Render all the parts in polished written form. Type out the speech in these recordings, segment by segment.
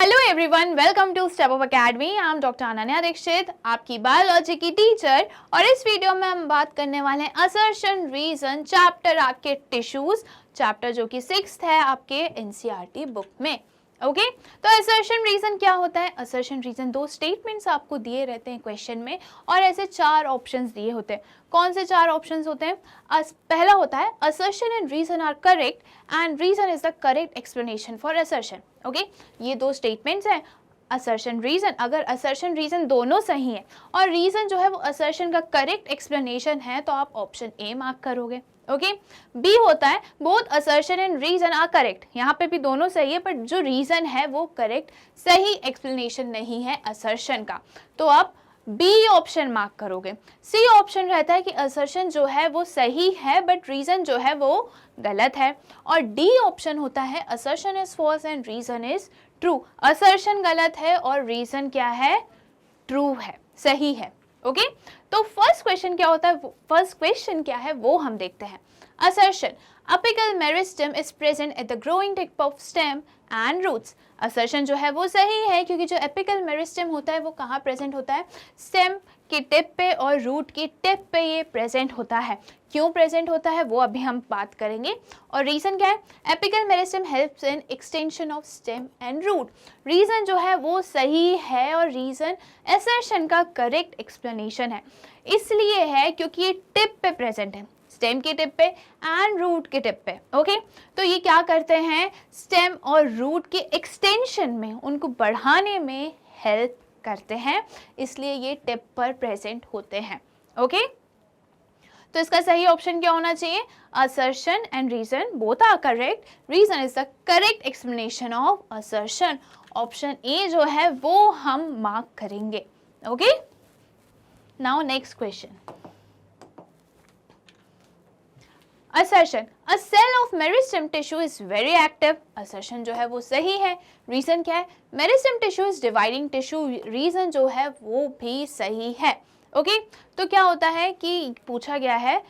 Hello everyone, welcome to Step Up Academy. I am doctor Ananya Dixit, आपकी biology की teacher. और इस वीडियो में हम बात करने वाले हैं असर्शन रीजन चैप्टर आपके टिश्यूज चैप्टर जो कि 6th है आपके एनसीईआरटी बुक में। ओके तो असर्शन रीजन क्या होता है? असर्शन रीजन दो स्टेटमेंट्स आपको दिए रहते हैं क्वेश्चन में और ऐसे चार ऑप्शंस दिए होते हैं। कौन से चार ऑप्शंस होते हैं? पहला होता है assertion and reason are correct and reason is the correct explanation for assertion. Okay, ये दो स्टेटमेंट्स हैं। असर्शन रीजन, अगर असर्शन रीजन दोनों सही है और रीजन जो है वो असर्शन का करेक्ट एक्सप्लेनेशन है तो आप ऑप्शन ए मार्क करोगे। ओके, बी होता है both assertion and reason are correct. यहाँ पे भी दोनों सही है, बट जो रीजन है वो करेक्ट सही एक्सप्लेनेशन नहीं है असर्शन का, तो आप बी ऑप्शन मार्क करोगे। सी ऑप्शन रहता है कि असर्शन जो है वो सही है बट रीजन जो है वो गलत है। और डी ऑप्शन होता है assertion is false and reason is true. Assertion गलत है और रीजन क्या है? ट्रू है, सही है। ओके तो फर्स्ट क्वेश्चन क्या होता है? फर्स्ट क्वेश्चन क्या है वो हम देखते हैं। Assertion apical meristem is present at the growing tip of stem and roots. Assertion जो है वो सही है क्योंकि जो एपिकल मेरिस्टेम होता है वो कहाँ प्रेजेंट होता है? स्टेम की टिप पे और रूट की टिप पे ये प्रेजेंट होता है। क्यों प्रेजेंट होता है वो अभी हम बात करेंगे। और रीजन क्या है? Apical meristem helps in extension of stem and root. Reason जो है वो सही है और रीजन असर्शन का करेक्ट एक्सप्लेनेशन है। इसलिए है क्योंकि ये टिप पे प्रेजेंट है, स्टेम की टिप पे एंड रूट की टिप पे। ओके तो ये क्या करते हैं? स्टेम और रूट के एक्सटेंशन में, उनको बढ़ाने में हेल्प करते हैं, इसलिए ये टिप पर प्रेजेंट होते हैं। ओके तो इसका सही ऑप्शन क्या होना चाहिए? Assertion and reason both are correct. Reason is the correct explanation of assertion. Option A जो है वो हम मार्क करेंगे। Okay now next question. Assertion a cell of meristem tissue is very active. Assertion जो है वो सही है। रीजन क्या है? Meristem tissue is dividing tissue. Reason जो है वो भी सही है। ओके तो क्या होता है कि पूछा गया है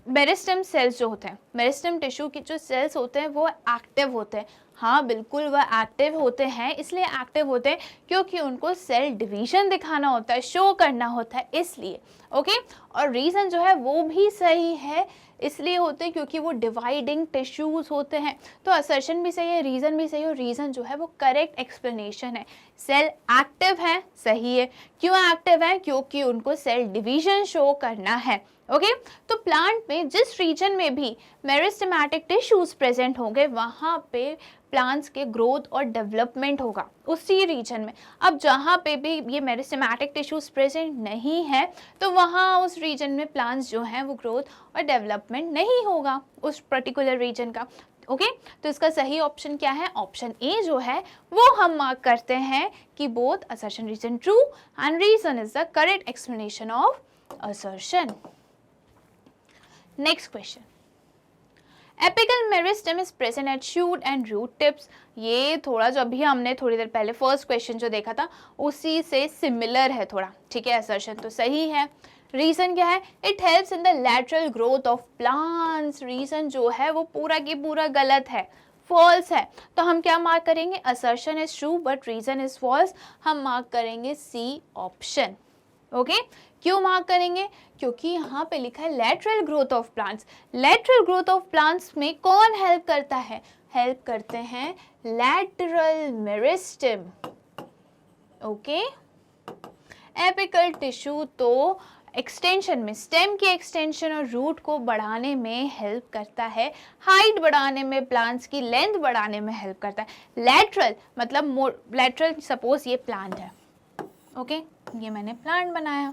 मेरिस्टेम सेल्स जो होते हैं, मेरिस्टेम टिश्यू की जो सेल्स होते हैं वो एक्टिव होते हैं। हाँ बिल्कुल वह एक्टिव होते हैं, इसलिए एक्टिव होते हैं क्योंकि उनको सेल डिवीजन दिखाना होता है, शो करना होता है, इसलिए। ओके और रीज़न जो है वो भी सही है, इसलिए होते हैं क्योंकि वो डिवाइडिंग टिश्यूज होते हैं। तो असर्शन भी सही है, रीज़न भी सही है और रीज़न जो है वो करेक्ट एक्सप्लेनेशन है। सेल एक्टिव है, सही है। क्यों एक्टिव है? क्योंकि उनको सेल डिवीजन शो करना है। ओके तो प्लांट में जिस रीजन में भी मेरिस्टेमेटिक टिश्यूज प्रेजेंट होंगे वहाँ पे प्लांट्स के ग्रोथ और डेवलपमेंट होगा उसी रीजन में। अब जहाँ पे भी ये मेरिस्टेमेटिक टिश्यूज प्रेजेंट नहीं है तो वहाँ उस रीजन में प्लांट्स जो हैं वो ग्रोथ और डेवलपमेंट नहीं होगा उस पर्टिकुलर रीजन का। ओके तो इसका सही ऑप्शन क्या है? ऑप्शन ए जो है वो हम मार्क करते हैं कि both assertion reason true and reason is the correct explanation of assertion. Next question. Apical meristem is present at shoot and root tips. ये थोड़ा जो अभी हमने थोड़ी देर पहले फर्स्ट क्वेश्चन जो देखा था उसी से सिमिलर है थोड़ा, ठीक है। असर्शन तो सही है। रीजन क्या है? It helps in the lateral growth of plants. Reason जो है वो पूरा की पूरा गलत है, फॉल्स है। तो हम क्या मार्क करेंगे? Assertion is true but reason is false. हम मार्क करेंगे सी ऑप्शन। ओके क्यों मार्क करेंगे? क्योंकि यहाँ पे लिखा है lateral growth of plants. Lateral growth of plants में कौन हेल्प करता है? हेल्प करते हैं lateral meristem. Okay apical tissue तो एक्सटेंशन में, स्टेम की एक्सटेंशन और रूट को बढ़ाने में हेल्प करता है, हाइट बढ़ाने में, प्लांट्स की लेंथ बढ़ाने में हेल्प करता है। लैटरल मतलब लैटरल, सपोज ये प्लांट है, ओके ये मैंने प्लांट बनाया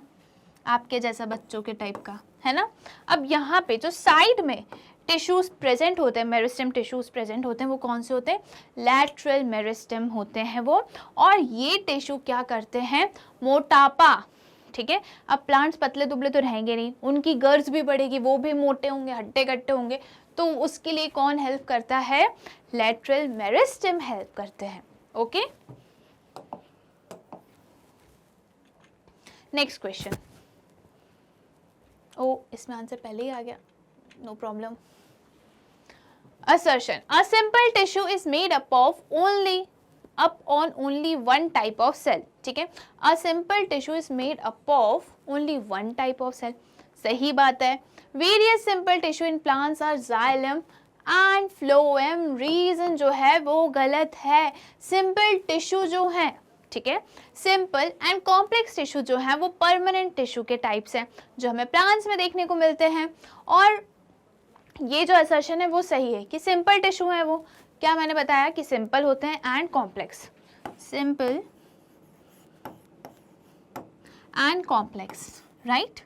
आपके जैसा बच्चों के टाइप का, है ना। अब यहाँ पे जो साइड में टिश्यूज प्रेजेंट होते हैं, मेरिस्टेम टिश्यूज प्रेजेंट होते हैं, वो कौन से होते हैं? लैटरल मेरिस्टेम होते हैं वो। और ये टिश्यू क्या करते हैं? मोटापा, ठीक है। अब प्लांट्स पतले दुबले तो रहेंगे नहीं, उनकी गर्ल्स भी बढ़ेगी, वो भी मोटे होंगे, हट्टे कट्टे होंगे, तो उसके लिए कौन हेल्प करता है? लैटरल मेरिस्टेम हेल्प करते हैं। Okay next question. ओ इसमें आंसर पहले ही आ गया, no problem. Assertion. A simple tissue is made up of only up on only one type of cell, ठीक है। A simple tissue is made up of only one type of cell, सही बात है। Various simple tissue in plants are xylem and phloem, reason जो है वो गलत है। सिंपल टिश्यू जो है, ठीक है, सिंपल एंड कॉम्प्लेक्स टिश्यू जो है वो परमानेंट टिश्यू के टाइप्स हैं जो हमें प्लांट्स में देखने को मिलते हैं। और ये जो असर्शन है वो सही है कि सिंपल टिश्यू है वो, क्या मैंने बताया कि सिंपल होते हैं and complex, simple and complex, right.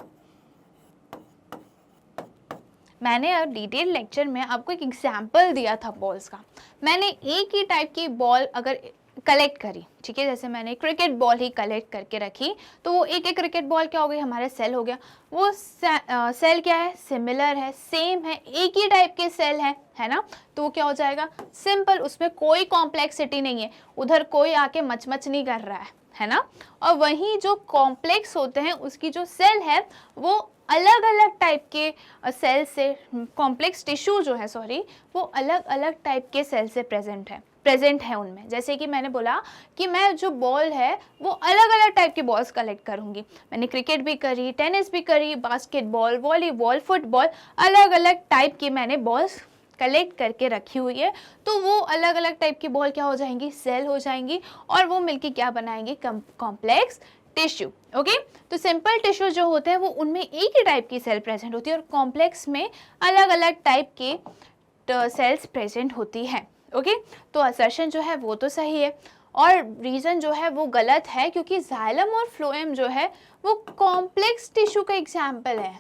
मैंने अब डिटेल लेक्चर में आपको एक एग्जाम्पल दिया था बॉल्स का। मैंने एक ही टाइप की बॉल अगर कलेक्ट करी, ठीक है, जैसे मैंने क्रिकेट बॉल ही कलेक्ट करके रखी, तो वो एक एक क्रिकेट बॉल क्या हो गई, हमारे सेल हो गया। वो सेल क्या है, सिमिलर है, सेम है, एक ही टाइप के सेल है ना, तो वो क्या हो जाएगा, सिंपल। उसमें कोई कॉम्प्लेक्सिटी नहीं है, उधर कोई आके मचमच नहीं कर रहा है ना। और वहीं जो कॉम्प्लेक्स होते हैं उसकी जो सेल है वो अलग अलग टाइप के सेल से, कॉम्प्लेक्स टिश्यू जो है सॉरी, वो अलग अलग टाइप के सेल से प्रेजेंट है उनमें। जैसे कि मैंने बोला कि मैं जो बॉल है वो अलग अलग टाइप की बॉल्स कलेक्ट करूंगी। मैंने क्रिकेट भी करी, टेनिस भी करी, बास्केटबॉल, वॉलीबॉल, फुटबॉल, अलग अलग टाइप की मैंने बॉल्स कलेक्ट करके रखी हुई है। तो वो अलग अलग टाइप की बॉल क्या हो जाएंगी, सेल हो जाएंगी, और वो मिलके क्या बनाएंगे, कॉम्प्लेक्स टिश्यू। ओके, तो सिंपल टिश्यू जो होते हैं वो उनमें एक ही टाइप की सेल प्रेजेंट होती है, और कॉम्प्लेक्स में अलग अलग टाइप के सेल्स प्रेजेंट होती है। ओके, तो असर्शन जो है वो तो सही है, और रीज़न जो है वो गलत है, क्योंकि जाइलम और फ्लोएम जो है वो कॉम्प्लेक्स टिश्यू का एग्जाम्पल है।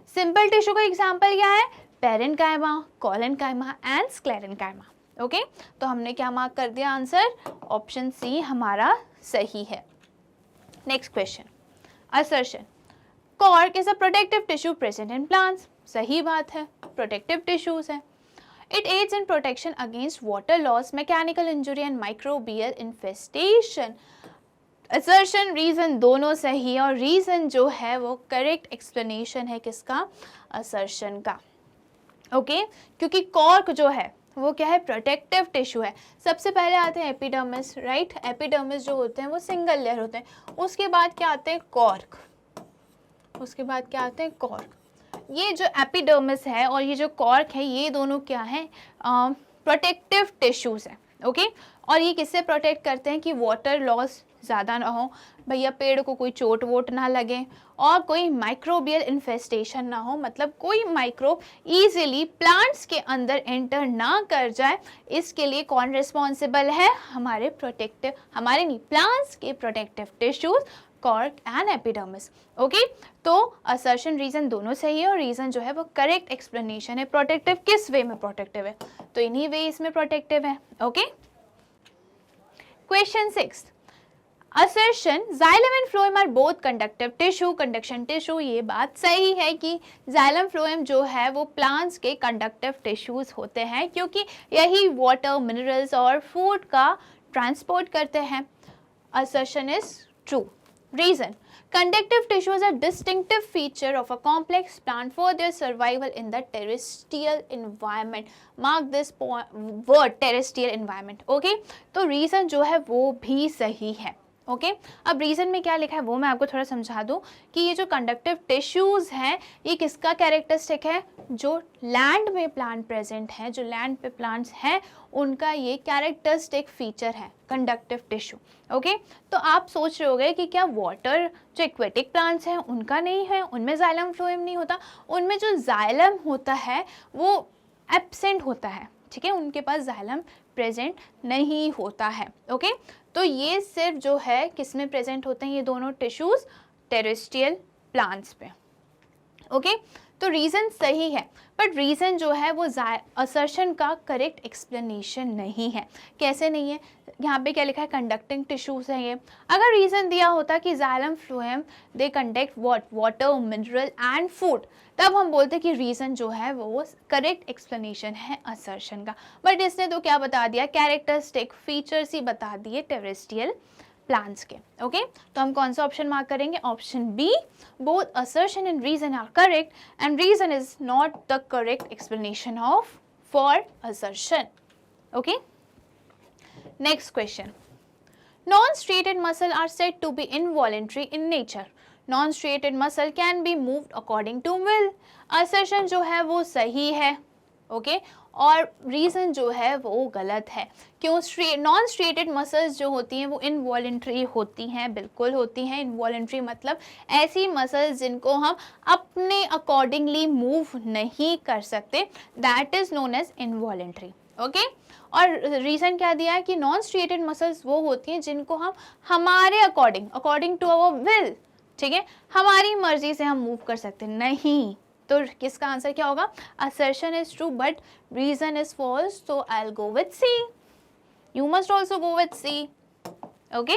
सिंपल टिश्यू का एग्जाम्पल क्या है, parenchyma, collenchyma and sclerenchyma. Okay, तो हमने क्या मार्क कर दिया, आंसर ऑप्शन सी हमारा सही है। Next question, assertion cork is a protective tissue present in plants, सही बात है, प्रोटेक्टिव टिश्यूज है। It aids in protection against water loss, mechanical injury and microbial infestation. Assertion, reason दोनों सही है, और reason जो है वो correct explanation है किसका, assertion का। ओके, क्योंकि कॉर्क जो है वो क्या है, प्रोटेक्टिव टिश्यू है। सबसे पहले आते हैं एपिडर्मिस, राइट। एपिडर्मिस जो होते हैं वो सिंगल लेयर होते हैं, उसके बाद क्या आते हैं, कॉर्क, उसके बाद क्या आते हैं, कॉर्क। ये जो एपिडर्मिस है और ये जो कॉर्क है, ये दोनों क्या है, प्रोटेक्टिव टिश्यूज हैं। ओके, और ये किससे प्रोटेक्ट करते हैं कि वाटर लॉस ज़्यादा ना हो, भैया पेड़ को कोई चोट वोट ना लगे, और कोई माइक्रोबियल इन्फेस्टेशन ना हो, मतलब कोई माइक्रोब इजीली प्लांट्स के अंदर एंटर ना कर जाए। इसके लिए कौन रिस्पॉन्सिबल है, हमारे प्लांट्स के protective tissues, cork and epidermis. Okay, तो असर्शन रीजन दोनों सही है, और रीजन जो है वो करेक्ट एक्सप्लेनेशन है। प्रोटेक्टिव किस वे में प्रोटेक्टिव है, तो इन्हीं वे इसमें प्रोटेक्टिव है। Okay, question 6, assertion xylem and phloem are both conductive tissue, conduction tissue. ये बात सही है कि जाइलम फ्लोएम जो है वो प्लांट्स के कंडक्टिव टिश्यूज होते हैं, क्योंकि यही वाटर, मिनरल्स और फूड का ट्रांसपोर्ट करते हैं। Assertion is true. Reason, conductive tissues are distinctive feature of a complex plant for their survival in the terrestrial environment. Mark this word, terrestrial environment. Okay, तो reason जो है वो भी सही है। ओके, अब रीज़न में क्या लिखा है वो मैं आपको थोड़ा समझा दूं कि ये जो कंडक्टिव टिश्यूज़ हैं ये किसका कैरेक्टरिस्टिक है, जो लैंड में प्लांट प्रेजेंट है, जो लैंड पे प्लांट्स हैं उनका ये कैरेक्टरिस्टिक फीचर है, कंडक्टिव टिश्यू। ओके, तो आप सोच रहे होगे कि क्या वाटर जो एक्वेटिक प्लांट्स हैं उनका नहीं है, उनमें जाइलम फ्लोएम नहीं होता। उनमें जो जाइलम होता है वो एब्सेंट होता है, ठीक है, उनके पास जाइलम प्रेजेंट नहीं होता है। ओके, तो ये सिर्फ जो है किस में प्रेजेंट होते हैं, ये दोनों टिश्यूज टेरेस्ट्रियल प्लांट्स पे। ओके, तो रीज़न सही है, बट रीज़न जो है वो असर्शन का करेक्ट एक्सप्लेनेशन नहीं है। कैसे नहीं है, यहाँ पे क्या लिखा है, कंडक्टिंग टिश्यूज है ये। अगर रीज़न दिया होता कि xylem phloem they conduct water, mineral and food, तब हम बोलते कि रीज़न जो है वो करेक्ट एक्सप्लेनेशन है असर्शन का। बट इसने तो क्या बता दिया, कैरेक्टरिस्टिक फीचर्स ही बता दिए टेरेस्ट्रियल प्लांट्स के। ओके, तो हम कौन सा ऑप्शन मार्क करेंगे, option B. Both assertion and reason are correct and reason is not the correct explanation of for assertion. Okay, next question, non-striated muscle are said to be involuntary in nature. Non-striated muscle can be moved according to will. assertion जो है वो सही है, okay और reason जो है वो गलत है। क्यों? नॉन स्ट्रेटेड मसल्स जो होती हैं वो इनवॉलेंट्री होती हैं, बिल्कुल होती हैं। इनवॉलेंट्री मतलब ऐसी मसल्स जिनको हम अपने अकॉर्डिंगली मूव नहीं कर सकते, that is known as involuntary, okay. और रीज़न क्या दिया है कि नॉन स्ट्रेटेड मसल्स वो होती हैं जिनको हम हमारे अकॉर्डिंग टू अवर विल, ठीक है, हमारी मर्जी से हम मूव कर सकते नहीं। तो किसका आंसर क्या होगा? assertion is true but reason is false, so I'll go with C. You must also go with C. Okay,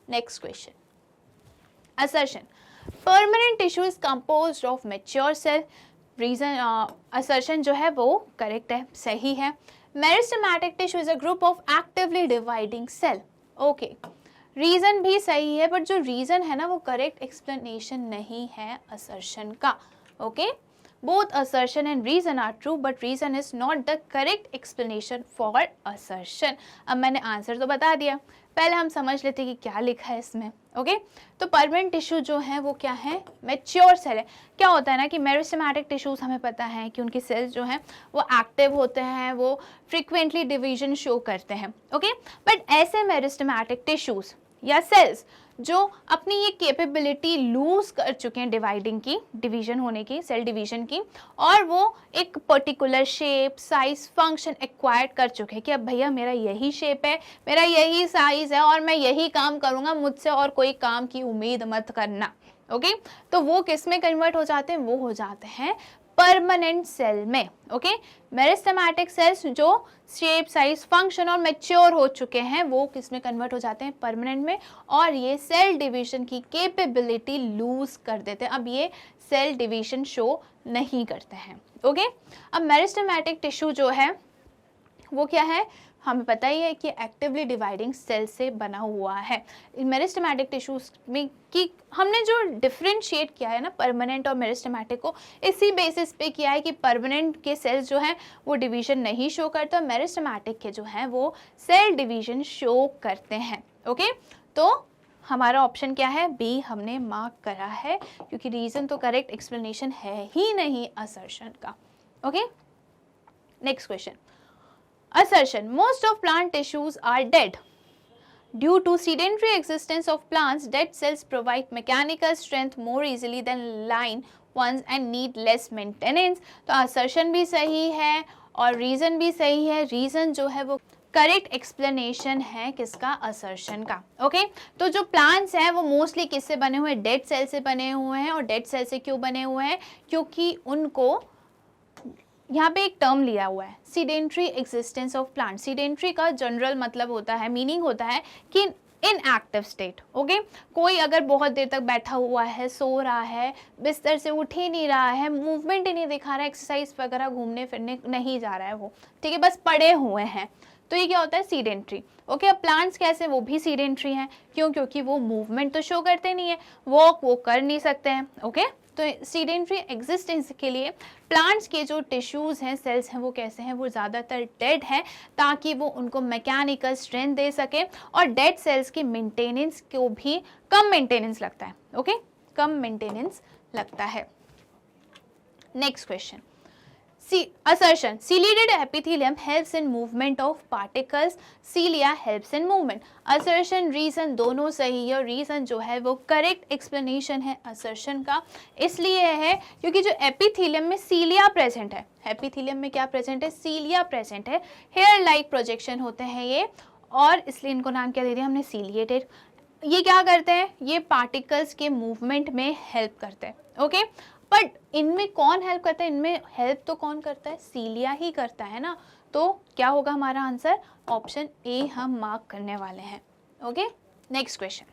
next question. assertion, permanent tissue is composed of mature cell. reason assertion जो है वो correct है, सही है। meristematic tissue is a group of actively dividing cell. okay, reason भी सही है, but जो रीज़न है ना वो करेक्ट एक्सप्लेनेशन नहीं है assertion का, okay. both assertion and reason are true but reason is not the correct explanation for assertion. अब मैंने आंसर तो बता दिया, पहले हम समझ लेते कि क्या लिखा है इसमें, ओके। तो परमानेंट टिश्यू जो है वो क्या है? मैच्योर सेल है। क्या होता है ना कि मेरिस्टेमेटिक टिश्यूज हमें पता है कि उनके सेल्स जो हैं वो एक्टिव होते हैं, वो फ्रीक्वेंटली डिवीजन शो करते हैं, ओके। बट ऐसे मेरिस्टेमेटिक टिश्यूज या सेल्स जो अपनी ये कैपेबिलिटी लूज कर चुके हैं डिवाइडिंग की, डिवीजन होने की, सेल डिवीजन की, और वो एक particular shape, size, function acquired कर चुके हैं कि अब भैया मेरा यही शेप है, मेरा यही साइज है और मैं यही काम करूँगा, मुझसे और कोई काम की उम्मीद मत करना, ओके। तो वो किस में कन्वर्ट हो जाते हैं? वो हो जाते हैं परमानेंट सेल में, ओके। मेरिस्टेमेटिक सेल्स जो शेप, साइज, फंक्शन और मैच्योर हो चुके हैं वो किस में कन्वर्ट हो जाते हैं? परमानेंट में, और ये सेल डिवीजन की कैपेबिलिटी लूज कर देते हैं। अब ये सेल डिवीजन शो नहीं करते हैं, ओके। अब मेरिस्टेमेटिक टिश्यू जो है वो क्या है? हमें पता ही है कि एक्टिवली डिवाइडिंग सेल से बना हुआ है। मेरिस्टेमेटिक टिश्यूज में कि हमने जो डिफरेंशिएट किया है ना परमानेंट और मेरिस्टेमेटिक को, इसी बेसिस पे किया है कि परमानेंट के सेल्स जो हैं वो डिवीजन नहीं शो करते और मेरिस्टेमेटिक के जो हैं वो सेल डिवीजन शो करते हैं, ओके। तो हमारा ऑप्शन क्या है? बी हमने मार्क करा है, क्योंकि रीज़न तो करेक्ट एक्सप्लेनेशन है ही नहीं असर्शन का, okay. Next question, assertion, most of plant tissues are dead. Due to sedentary existence of plants, dead cells provide mechanical strength more easily than live ones and need less maintenance. तो assertion भी सही है और reason भी सही है। reason जो है वो करेक्ट एक्सप्लेनेशन है किसका? असर्शन का, ओके। तो जो प्लांट्स हैं वो मोस्टली किससे बने हुए हैं? डेड सेल से बने हुए हैं। और डेड सेल से क्यों बने हुए हैं? क्योंकि उनको यहाँ पे एक टर्म लिया हुआ है, sedentary existence of plant. Sedentary का जनरल मतलब होता है, मीनिंग होता है कि इन एक्टिव स्टेट, ओके। कोई अगर बहुत देर तक बैठा हुआ है, सो रहा है, बिस्तर से उठ ही नहीं रहा है, मूवमेंट ही नहीं दिखा रहा है, एक्सरसाइज वगैरह घूमने फिरने नहीं जा रहा है वो, ठीक है, बस पड़े हुए हैं, तो ये क्या होता है? Sedentary, okay. अब प्लांट्स कैसे? वो भी सीडेंट्री हैं, क्यों? क्योंकि वो मूवमेंट तो शो करते नहीं है, वॉक वो कर नहीं सकते हैं, ओके। तो सीडेंट्री एग्जिस्टेंस के लिए प्लांट्स के जो टिश्यूज़ हैं, सेल्स हैं, वो कैसे हैं? वो ज़्यादातर डेड हैं, ताकि वो उनको मैकेनिकल स्ट्रेंथ दे सके। और डेड सेल्स की मेंटेनेंस को भी कम मेंटेनेंस लगता है, ओके, कम मेंटेनेंस लगता है। Next question, assertion, ciliated epithelium helps in movement of particles, cilia helps in movement. assertion reason दोनों सही है और reason जो है वो correct explanation है assertion का, इसलिए है क्योंकि जो epithelium में cilia present है, epithelium में क्या present है? cilia present है, hair like projection होते हैं ये, और इसलिए इनको नाम क्या दे दिया हमने? ciliated। ये क्या करते हैं? ये पार्टिकल्स के मूवमेंट में हेल्प करते हैं, ओके। बट इनमें कौन हेल्प करता है? इनमें हेल्प तो कौन करता है? सीलिया ही करता है ना। तो क्या होगा हमारा आंसर? ऑप्शन ए हम मार्क करने वाले हैं, okay. Next question,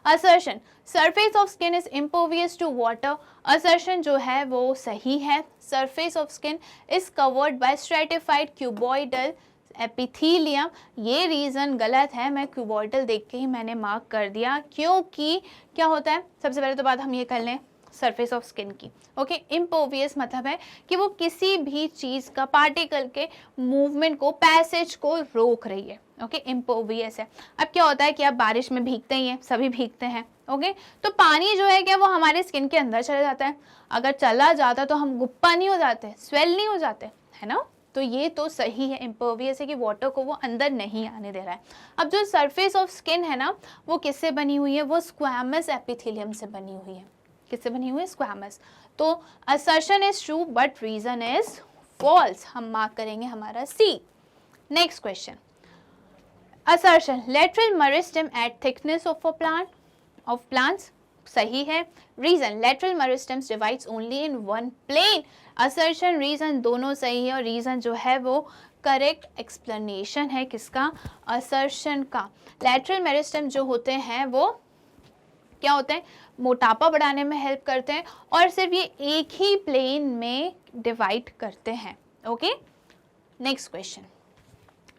assertion, surface of skin is impervious to water. assertion जो है वो सही है, surface of skin is covered by stratified cuboidal epithelium। ये रीज़न गलत है, मैं क्यूबॉइडल देख के ही मैंने मार्क कर दिया, क्योंकि क्या होता है? सबसे पहले तो बात हम ये कर लें, सरफेस ऑफ स्किन की। ओके, इम्पर्वियस मतलब है कि वो किसी भी चीज़ का पार्टिकल के मूवमेंट को, पैसेज को रोक रही है। ओके, इम्पर्वियस है। अब क्या होता है कि आप बारिश में भीगते ही हैं, सभी भीगते हैं। ओके, तो पानी जो है क्या वो हमारे स्किन के अंदर चला जाता है। अगर चला जाता तो हम गुप्पा नहीं हो जाते, स्वेल नहीं हो जाते, है ना। तो ये तो सही है, इम्पर्वियस है कि वाटर को वो अंदर नहीं आने दे रहा है। अब जो सरफेस ऑफ स्किन है ना, वो किससे बनी हुई है? वो स्क्वैमस एपिथेलियम से बनी हुई है। किससे बनी हुई है? स्क्वैमस। तो assertion is true but reason is false. हम मार्क करेंगे हमारा C. Next question, assertion lateral meristem at thickness of a plant of plants, सही है। Reason lateral meristems divides only in one plane. Assertion reason दोनों सही है और reason जो है वो करेक्ट एक्सप्लेनेशन है किसका? असर्शन का। लेटरल मेरिस्टेम जो होते हैं वो क्या होते हैं? मोटापा बढ़ाने में हेल्प करते हैं और सिर्फ ये एक ही प्लेन में डिवाइड करते हैं। Okay, next question,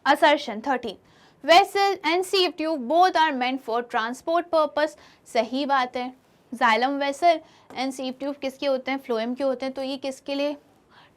assertion 13 vessel and sieve tube both are meant for transport purpose, सही बात है। Xylem vessel and sieve tube किसके होते हैं? फ्लोएम के होते हैं। तो ये किसके लिए?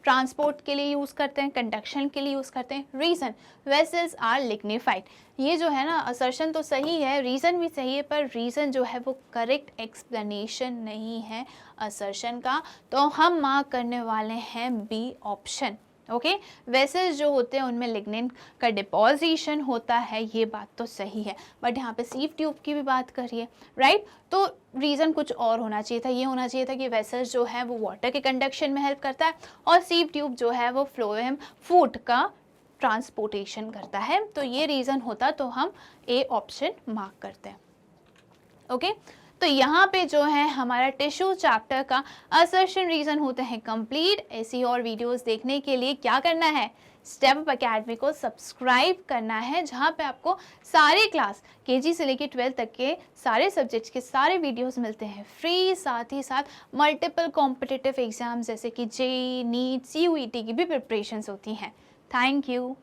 ट्रांसपोर्ट के लिए यूज़ करते हैं, कंडक्शन के लिए यूज़ करते हैं। Reason vessels are lignified. ये जो है ना, असर्शन तो सही है, रीज़न भी सही है, पर रीज़न जो है वो करेक्ट एक्सप्लेनेशन नहीं है असर्शन का। तो हम मार्क करने वाले हैं बी ऑप्शन। ओके, वेसल्स जो होते हैं उनमें लिग्निन का डिपोजिशन होता है, ये बात तो सही है। बट यहाँ पे सीव ट्यूब की भी बात करिए, राइट। तो रीज़न कुछ और होना चाहिए था, ये होना चाहिए था कि वेसल्स जो है वो वाटर के कंडक्शन में हेल्प करता है और सीव ट्यूब जो है वो फ्लोएम फूड का ट्रांसपोर्टेशन करता है। तो ये रीज़न होता तो हम ए ऑप्शन मार्क करते हैं। ओके, तो यहाँ पे जो है हमारा टिश्यू चैप्टर का असर्शन रीजन होते हैं कंप्लीट। ऐसी और वीडियोस देखने के लिए क्या करना है? स्टेप अप एकेडमी को सब्सक्राइब करना है, जहाँ पे आपको सारे क्लास केजी से लेकर 12 तक के सारे सब्जेक्ट्स के सारे वीडियोस मिलते हैं फ्री। साथ ही साथ मल्टीपल कॉम्पिटिटिव एग्जाम्स जैसे कि जेईई, नीट, CUET की भी प्रिपरेशंस होती हैं। Thank you.